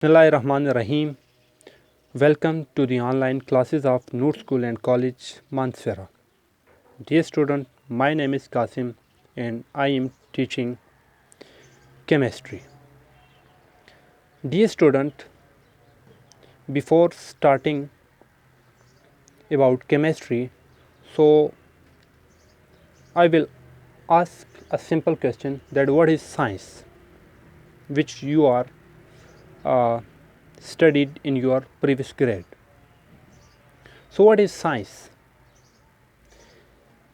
Bismillahirrahmanirrahim. Welcome to the online classes of Noor School and College, Mansehra. Dear student, my name is Qasim and I am teaching chemistry. Dear student, before starting about chemistry, so I will ask a simple question that what is science, which you are studied in your previous grade. So what is science?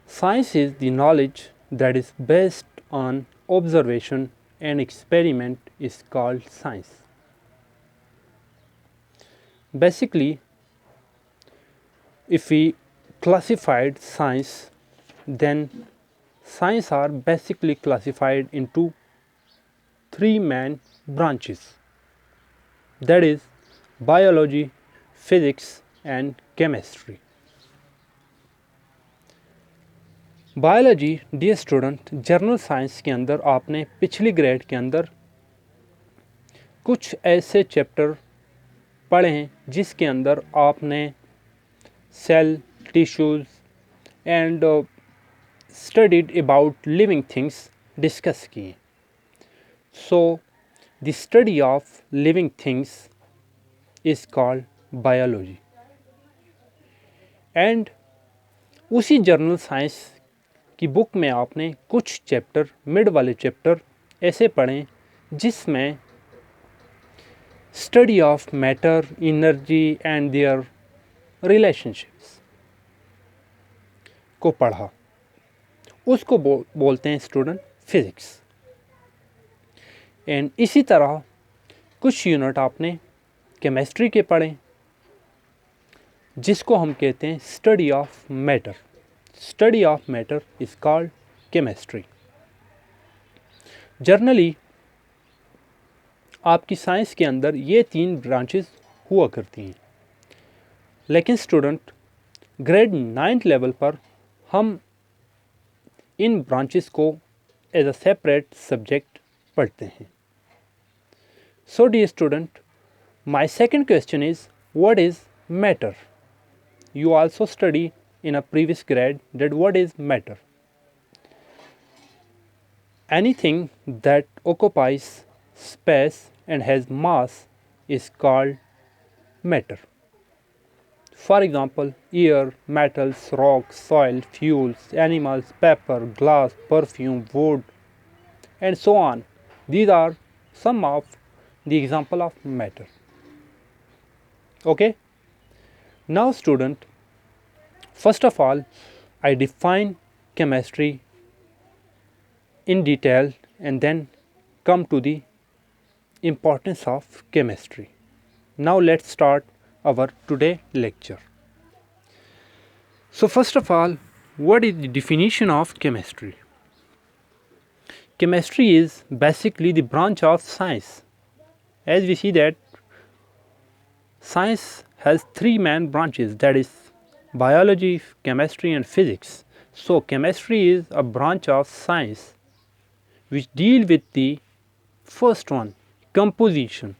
Science is the knowledge that is based on observation and experiment is called science. Basically, if we classified science, then science are basically classified into three main branches, that is biology, physics and chemistry. Biology dear student, general science के अंदर आपने पिछली grade के अंदर कुछ ऐसे chapter पढ़े हैं जिसके अंदर आपने cell, tissues and studied about living things discuss किए. So the study of living things is called biology. And उसी जर्नल साइंस की बुक में आपने कुछ चैप्टर, मिड वाले चैप्टर ऐसे पढ़ें जिसमें study of matter, energy and there relationships को पढ़ा. उसको बोलते हैं स्टूडेंट फिज़िक्स. एंड इसी तरह कुछ यूनिट आपने केमिस्ट्री के पढ़ें जिसको हम कहते हैं study of matter. Study of matter is called chemistry. Generally आपकी साइंस के अंदर ये तीन ब्रांचेस हुआ करती हैं, लेकिन स्टूडेंट ग्रेड 9th लेवल पर हम इन ब्रांचेस को एज अ सेपरेट सब्जेक्ट पढ़ते हैं. So dear student, my second question is what is matter. You also study in a previous grade that what is matter. Anything that occupies space and has mass is called matter. For example, air, metals, rocks, soil, fuels, animals, paper, glass, perfume, wood and so on. These are some of the example of matter. Okay? Now student, first of all, I define chemistry in detail and then come to the importance of chemistry. Now let's start our today lecture. So first of all, what is the definition of chemistry? Chemistry is basically the branch of science. As we see that science has three main branches, that is biology, chemistry and physics. So chemistry is a branch of science which deal with the first one, composition,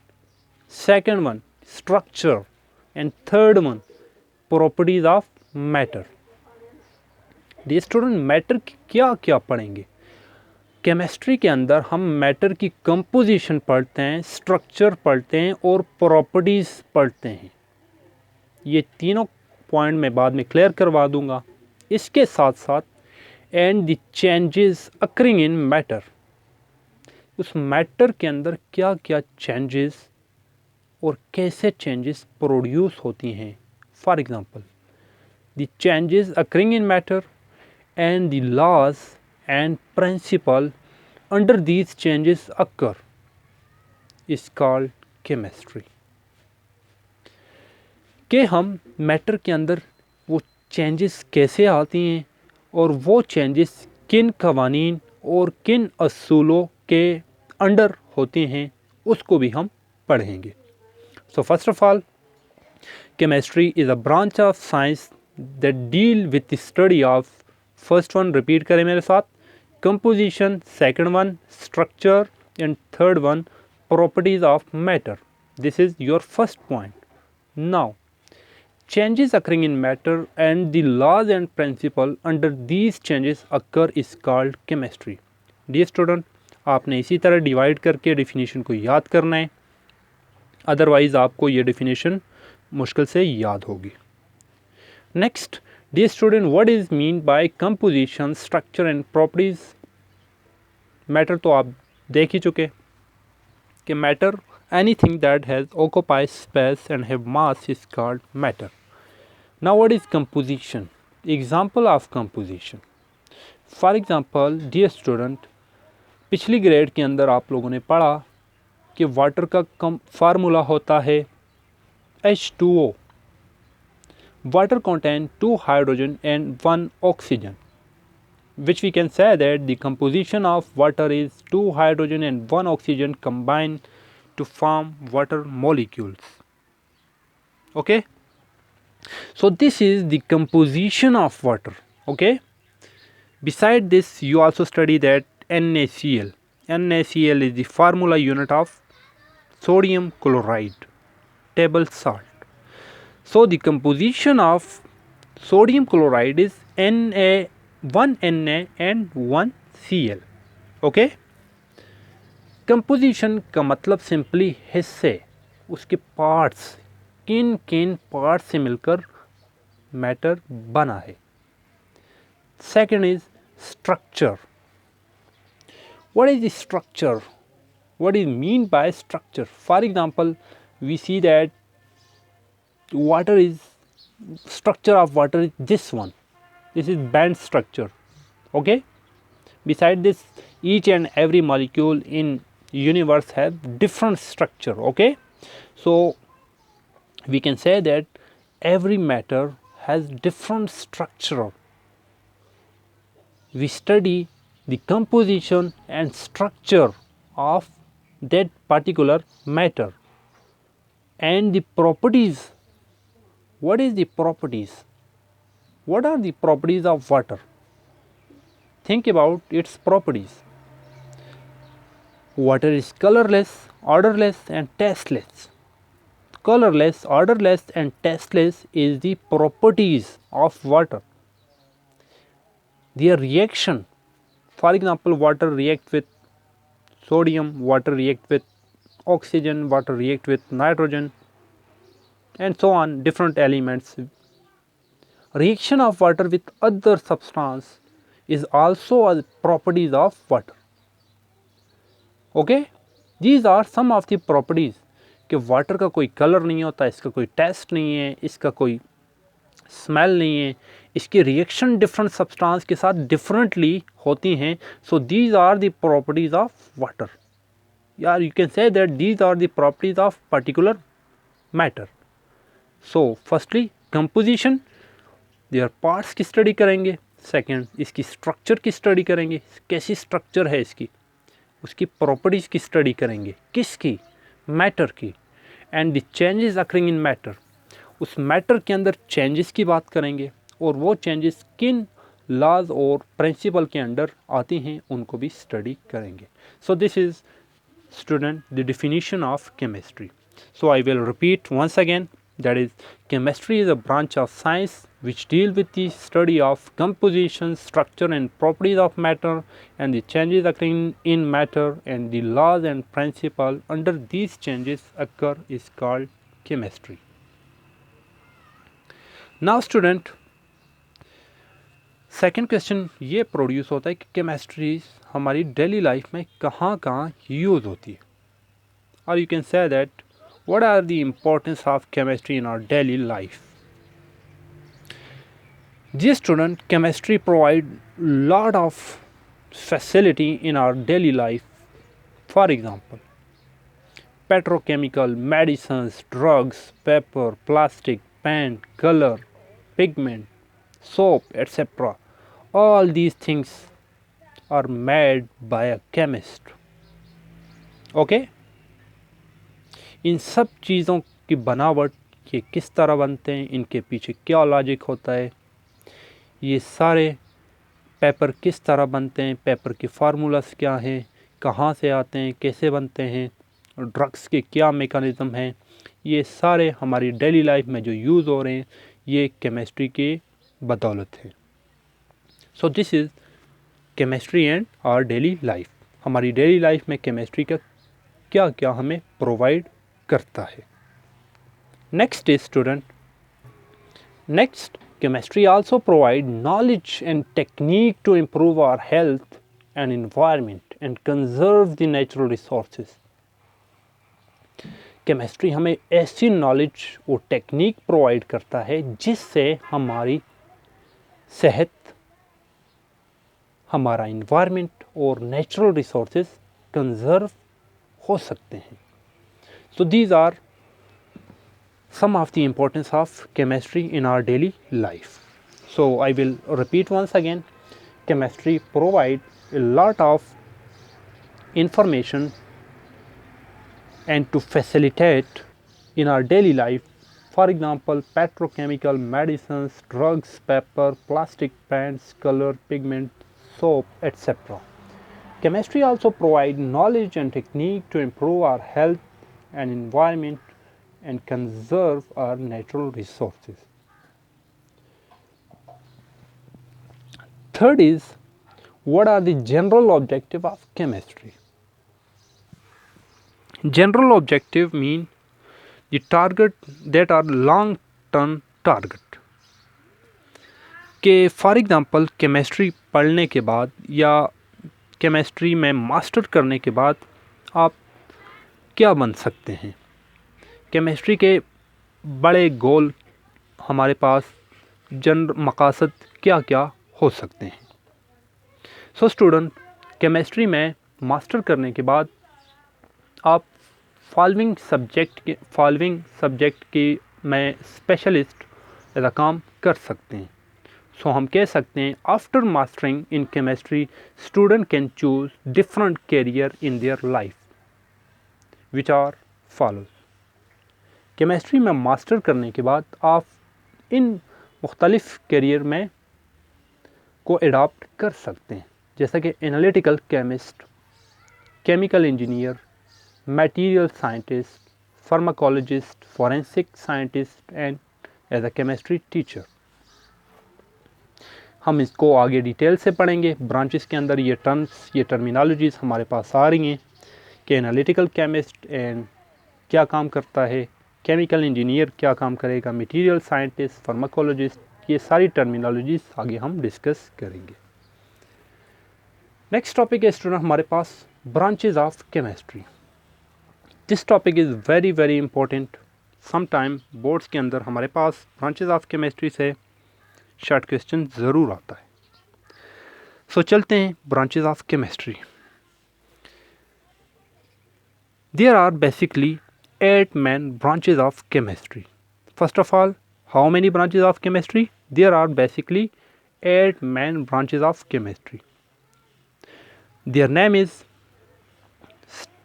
second one, structure and third one, properties of matter. Dear student, matter क्या क्या पढ़ेंगे? Chemistry के अंदर हम matter की composition पढ़ते हैं, structure पढ़ते हैं और प्रॉपर्टीज़ पढ़ते हैं. ये तीनों पॉइंट मैं बाद में क्लियर करवा दूंगा. इसके साथ साथ and the changes occurring in matter, उस मैटर के अंदर क्या क्या चेंजेस और कैसे चेंजेस प्रोड्यूस होती हैं. For example, the changes occurring in matter and the laws and principle under these changes occur is called chemistry. कि हम मैटर के अंदर वो चेंजेस कैसे आती हैं और वो चेंजेस किन कवानीन और किन असूलों के अंडर होते हैं, उसको भी हम पढ़ेंगे. So first of all, chemistry is a branch of science that deal with the study of, first one repeat करें मेरे साथ, composition, second one structure and third one properties of matter. This is your first point. Now, changes occurring in matter and the laws and principle under these changes occur is called chemistry. Dear student, आपने इसी तरह divide करके definition को याद करना है, otherwise आपको ये डेफिनेशन मुश्किल से याद होगी. Next, dear student, what is mean by composition, structure and properties. Matter तो आप देख ही चुके कि matter anything that has occupies space and have mass is called matter. Now what is composition? Example of composition. For example, dear student, पिछली grade के अंदर आप लोगों ने पढ़ा कि वाटर का फार्मूला होता है H2O. Water contains 2 hydrogen and 1 oxygen, which we can say that the composition of water is 2 hydrogen and 1 oxygen combined to form water molecules. Okay, so this is the composition of water. Okay, beside this you also study that NaCl. NaCl is the formula unit of sodium chloride, table salt. So the composition of sodium chloride is Na, 1 Na and 1 Cl. Okay, composition का मतलब simply हिस्से, उसके parts, किन किन parts से मिलकर matter बना है. Second is structure. What is structure? What is mean by structure? For example, we see that water is structure of water is this one. This is band structure. Okay, beside this, each and every molecule in universe have different structure. Okay, so we can say that every matter has different structure. We study the composition and structure of that particular matter and the properties. What is the properties? What are the properties of water? Think about its properties. Water is colorless, odorless and tasteless. Colorless, odorless and tasteless is the properties of water. Their reaction, for example, water react with sodium, water react with oxygen, water react with nitrogen and so on, different elements. Reaction of water with other substance is also a properties of water. Okay, these are some of the properties कि water का कोई colour नहीं होता, इसका कोई test नहीं है, इसका कोई स्मेल नहीं है, इसकी रिएक्शन डिफरेंट सब्सटेंस के साथ डिफरेंटली होती हैं. So these are the properties of water. यार you can say that these are the properties of particular matter. So firstly composition, their parts की स्टडी करेंगे. सेकंड, इसकी स्ट्रक्चर की स्टडी करेंगे, कैसी स्ट्रक्चर है इसकी, उसकी प्रॉपर्टीज़ की स्टडी करेंगे, किसकी, मैटर की. And the changes occurring in matter, उस मैटर के अंदर चेंजेस की बात करेंगे और वो चेंजेस किन लॉज और प्रिंसिपल के अंडर आती हैं उनको भी स्टडी करेंगे. So this is student the definition of chemistry. So I will repeat once again, that is, chemistry is a branch of science which deal with the study of composition, structure and properties of matter and the changes occurring in matter and the laws and principle under these changes occur is called chemistry. Now student, second question ये produce होता है कि chemistry हमारी daily life में कहाँ कहाँ use होती है. और you can say that what are the importance of chemistry in our daily life? Dear student, chemistry provide lot of facility in our daily life. For example, petrochemical, medicines, drugs, paper, plastic, paint, color, pigment, soap, etc. All these things are made by a chemist. Okay? इन सब चीज़ों की बनावट ये किस तरह बनते हैं, इनके पीछे क्या लॉजिक होता है, ये सारे पेपर किस तरह बनते हैं, पेपर के फार्मूलास क्या हैं, कहाँ से आते हैं, कैसे बनते हैं, ड्रग्स के क्या मेकानिज़म हैं, ये सारे हमारी डेली लाइफ में जो यूज़ हो रहे हैं ये केमिस्ट्री के बदौलत है। So this is chemistry and our daily life. हमारी डेली लाइफ में केमिस्ट्री का क्या क्या हमें प्रोवाइड करता है। Next is student, next chemistry also provide knowledge and technique to improve our health and environment and conserve the natural resources. Chemistry हमें ऐसी नॉलेज और टेक्निक प्रोवाइड करता है जिससे हमारी सेहत, हमारा इन्वायरमेंट और नेचुरल रिसोर्सेज कंजर्व हो सकते हैं। So these are some of the importance of chemistry in our daily life. So I will repeat once again, chemistry provide a lot of information and to facilitate in our daily life. For example, petrochemical, medicines, drugs, paper, plastic, paints, color, pigment, soap, etc. Chemistry also provide knowledge and technique to improve our health and environment and conserve our natural resources. Third is, what are the general objective of chemistry? General objective mean the target that are long term target. कि for example chemistry पढ़ने के बाद या chemistry में master करने के बाद आप क्या बन सकते हैं। केमिस्ट्री के बड़े गोल हमारे पास मकासद क्या क्या हो सकते हैं। सो स्टूडेंट, केमिस्ट्री में मास्टर करने के बाद आप फॉलोइंग सब्जेक्ट की में स्पेशलिस्ट एज काम कर सकते हैं। सो हम कह सकते हैं after mastering in chemistry student can choose different career in their life which are follows. Chemistry में मास्टर करने के बाद आप इन मुख्तलिफ़ कैरियर में को एडॉप्ट कर सकते हैं, जैसा कि analytical chemist, chemical engineer, material scientist, pharmacologist, forensic scientist and as a chemistry teacher. हम इसको आगे डिटेल से पढ़ेंगे। ब्रांचेस के अंदर ये टर्म्स, ये टर्मिनोलॉजीज़ हमारे पास आ रही हैं कि एनालिटिकल केमिस्ट एंड क्या काम करता है, केमिकल इंजीनियर क्या काम करेगा, मटेरियल साइंटिस्ट, फार्माकोलॉजिस्ट, ये सारी टर्मिनोलॉजीज आगे हम डिस्कस करेंगे। नेक्स्ट टॉपिक है स्टूडेंट हमारे पास branches of chemistry. This topic is very very important. Sometime boards के अंदर हमारे पास ब्रांचेज ऑफ केमिस्ट्री से शॉर्ट क्वेश्चन ज़रूर आता है। सो चलते हैं branches of chemistry. There are basically 8 main branches of chemistry. First of all, how many branches of chemistry? There are basically 8 main branches of chemistry. Their name is,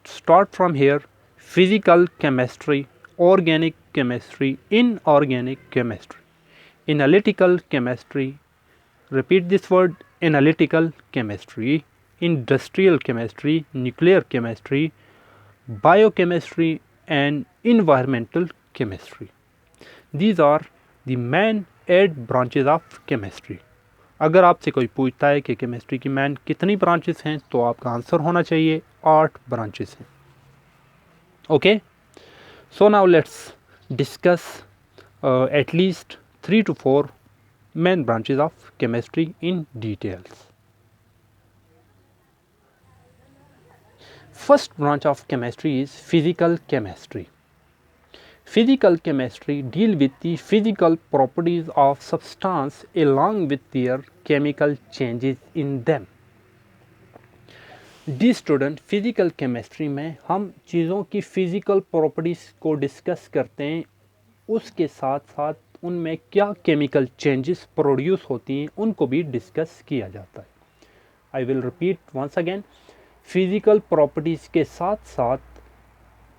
start from here, physical chemistry, organic chemistry, inorganic chemistry, analytical chemistry, repeat this word, analytical chemistry, industrial chemistry, nuclear chemistry, biochemistry and environmental chemistry. These are the main 8 branches of chemistry. अगर आपसे कोई पूछता है कि chemistry की man कितनी branches हैं तो आपका आंसर होना चाहिए 8 ब्रांचेस हैं। Okay, so now let's discuss at least 3 to 4 main branches of chemistry in details. First branch of chemistry is physical chemistry. Physical chemistry deal with the physical properties of substance along with their chemical changes in them. Dear student, physical chemistry में हम चीज़ों की physical properties को discuss करते हैं, उसके साथ साथ उनमें क्या केमिकल चेंजेस प्रोड्यूस होती हैं उनको भी डिस्कस किया जाता है। I will repeat once again, physical properties के साथ साथ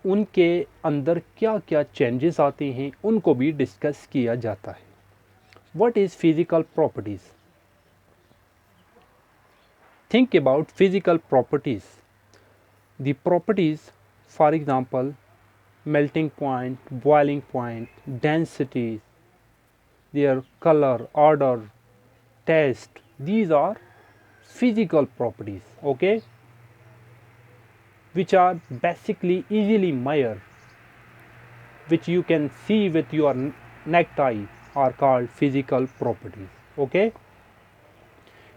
उनके अंदर क्या क्या चेंजेस आते हैं उनको भी डिस्कस किया जाता है। What is physical properties? Think about physical properties. The properties For example, melting point, boiling point, density, their color, odor, taste. These are physical properties, okay, which are basically easily measured, which you can see with your naked eye, are called physical properties, okay.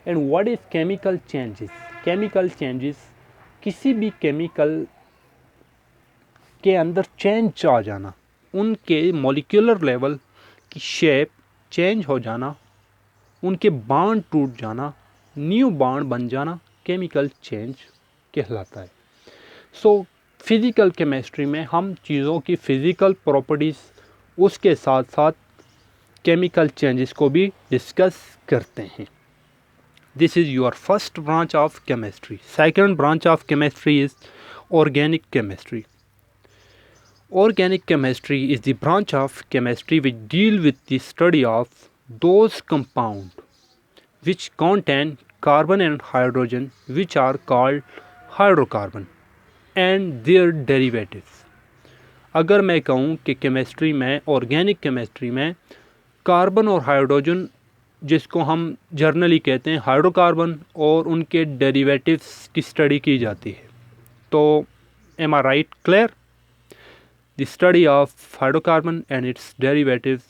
And what is chemical changes? Chemical changes किसी भी chemical के अंदर change आ जाना, उनके molecular level की shape change हो जाना, उनके बांड टूट जाना, न्यू बांड बन जाना, केमिकल चेंज कहलाता है। सो फिज़िकल केमिस्ट्री में हम चीज़ों की फ़िज़िकल प्रॉपर्टीज़ उसके साथ साथ केमिकल चेंजेस को भी डिस्कस करते हैं। This is your first branch of chemistry. Second branch of chemistry is organic chemistry. Organic chemistry is the branch of chemistry which deal with the study of those compounds which contain carbon and hydrogen, which are called hydrocarbon, and their derivatives. अगर मैं कहूँ कि chemistry में, organic chemistry में carbon और hydrogen, जिसको हम generally कहते हैं हाइड्रोकार्बन, और उनके डेरिवेटिव्स की स्टडी की जाती है, तो am I right? Clear? The study of hydrocarbon and its derivatives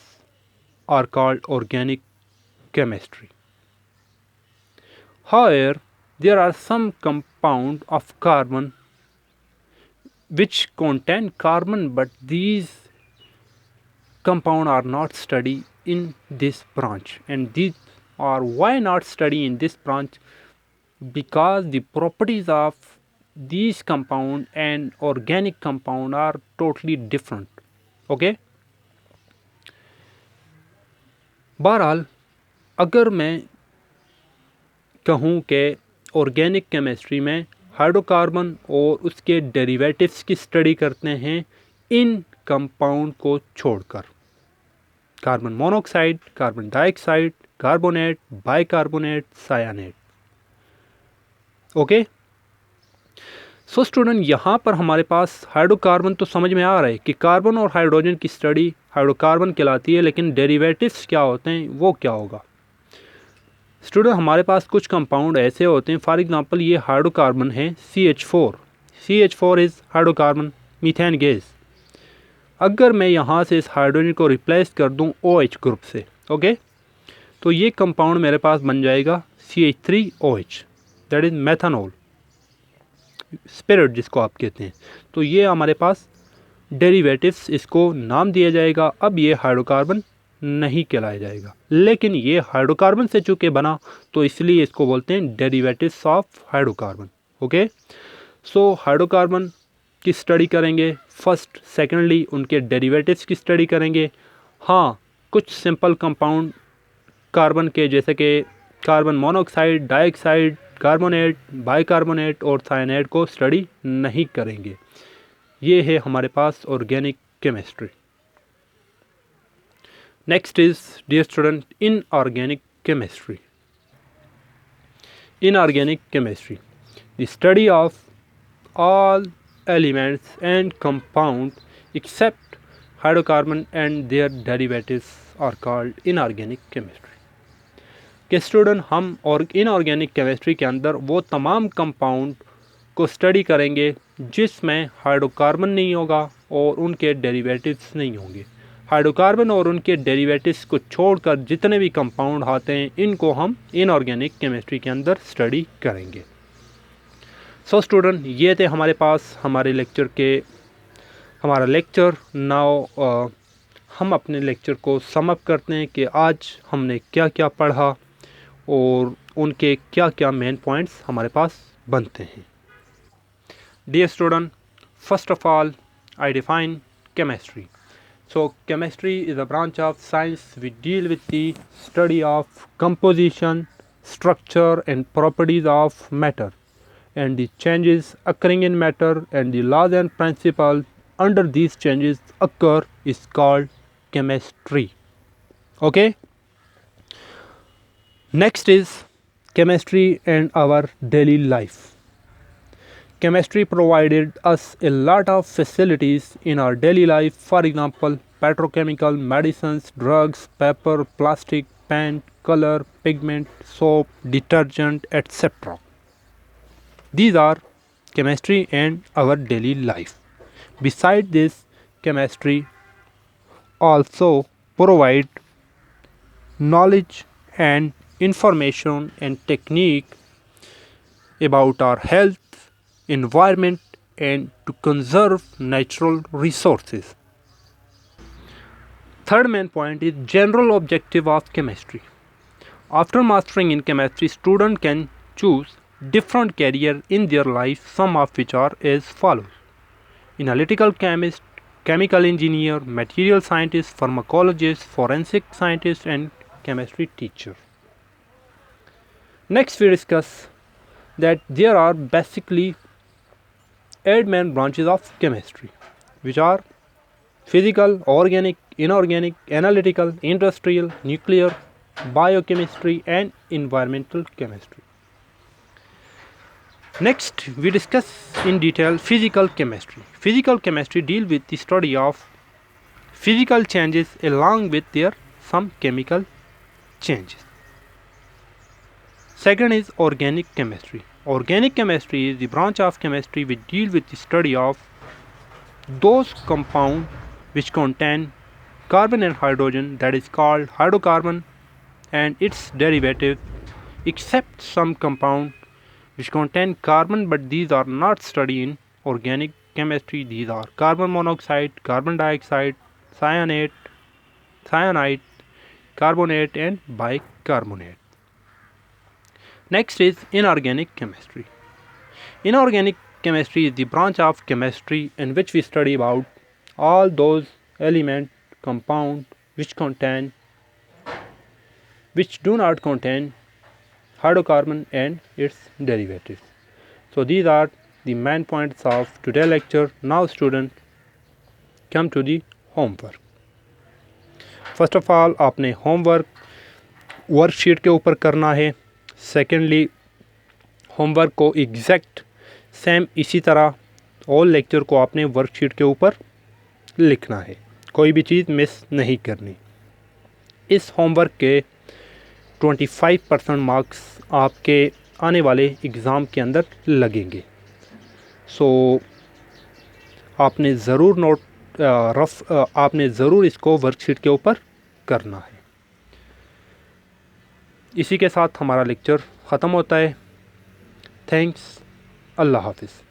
are called organic chemistry. However, there are some compounds of carbon which contain carbon, but these compounds are not studied in this branch. And these are why not studied in this branch? Because the properties of these compound and organic compound are totally different, okay. बहरहाल अगर मैं कहूँ कि organic chemistry में hydrocarbon और उसके derivatives की study करते हैं इन कंपाउंड को छोड़कर, carbon monoxide, carbon dioxide, carbonate, bicarbonate, cyanate, okay. So student, यहाँ पर हमारे पास हाइड्रोकार्बन तो समझ में आ रहा है कि कार्बन और हाइड्रोजन की स्टडी हाइड्रोकार्बन कहलाती है, लेकिन डेरिवेटिव्स क्या होते हैं वो क्या होगा? स्टूडेंट, हमारे पास कुछ कंपाउंड ऐसे होते हैं, फॉर एग्जांपल ये हाइड्रोकार्बन है CH4। CH4 is hydrocarbon, methane gas. अगर मैं यहाँ से इस हाइड्रोजन को रिप्लेस कर दूँ OH ग्रुप से, ओके, तो ये कंपाउंड मेरे पास बन जाएगा CH3OH, that is methanol, spirit जिसको आप कहते हैं। तो ये हमारे पास डेरिवेटिव्स, इसको नाम दिया जाएगा। अब ये हाइड्रोकार्बन नहीं कहलाया जाएगा, लेकिन ये हाइड्रोकार्बन से चूँकि बना तो इसलिए इसको बोलते हैं derivatives of hydrocarbon, okay. So hydrocarbon की स्टडी करेंगे फर्स्ट, सेकेंडली उनके डेरिवेटिव्स की स्टडी करेंगे। हाँ, कुछ सिंपल कंपाउंड कार्बन के, जैसे कि carbon monoxide, dioxide, carbonate, bicarbonate और साइनाइड को स्टडी नहीं करेंगे। ये है हमारे पास organic chemistry. Next is, dear student, inorganic chemistry. Inorganic chemistry, the study of all elements and compounds except hydrocarbon and their derivatives are called inorganic chemistry। कि student, हम और इनऑर्गेनिक केमिस्ट्री के अंदर वो तमाम कंपाउंड को स्टडी करेंगे जिसमें हाइड्रोकार्बन नहीं होगा और उनके डेरिवेटिव्स नहीं होंगे। हाइड्रोकार्बन और उनके डेरिवेटिव्स को छोड़कर जितने भी कंपाउंड आते हैं इनको हम इनऑर्गेनिक केमिस्ट्री के अंदर स्टडी करेंगे। सो स्टूडेंट, ये थे हमारे पास हमारे लेक्चर के, हमारा लेक्चर। नाउ हम अपने लेक्चर को सम अप करते हैं कि आज हमने क्या क्या पढ़ा और उनके क्या क्या मेन पॉइंट्स हमारे पास बनते हैं। Dear student, first of all I define chemistry. So chemistry is a branch of science which deal with the study of composition, structure and properties of matter and the changes occurring in matter and the laws and principles under these changes occur is called chemistry, okay. Next is chemistry and our daily life. chemistry provided us a lot of facilities in our daily life. For example, petrochemical, medicines, drugs, paper, plastic, paint, color, pigment, soap, detergent, etc. These are chemistry and our daily life. Besides this, chemistry also provide knowledge and information and technique about our health, environment, and to conserve natural resources. Third main point is general objective of chemistry. After mastering in chemistry, student can choose different career in their life, some of which are as follows: analytical chemist, chemical engineer, material scientist, pharmacologist, forensic scientist, and chemistry teacher. Next, we discuss that there are basically 8 main branches of chemistry, which are physical, organic, inorganic, analytical, industrial, nuclear, biochemistry, and environmental chemistry. Next, we discuss in detail physical chemistry. Physical chemistry deals with the study of physical changes along with their some chemical changes. Second is organic chemistry. Organic chemistry is the branch of chemistry which deals with the study of those compounds which contain carbon and hydrogen, that is called hydrocarbon and its derivative, except some compound which contain carbon, but these are not studied in organic chemistry. These are carbon monoxide, carbon dioxide, cyanate, carbonate, and bicarbonate. Next is inorganic chemistry. Inorganic chemistry is the branch of chemistry in which we study about all those element compound which do not contain hydrocarbon and its derivatives. So these are the main points of today's lecture. Now students, come to the homework. First of all आपने homework worksheet के ऊपर करना है. Secondly, homework को exact same इसी तरह all lecture को आपने वर्कशीट के ऊपर लिखना है, कोई भी चीज़ मिस नहीं करनी. इस होमवर्क के 25% मार्क्स आपके आने वाले एग्ज़ाम के अंदर लगेंगे. सो आपने ज़रूर इसको वर्कशीट के ऊपर करना है. इसी के साथ हमारा लेक्चर ख़त्म होता है. थैंक्स. अल्लाह हाफिज़.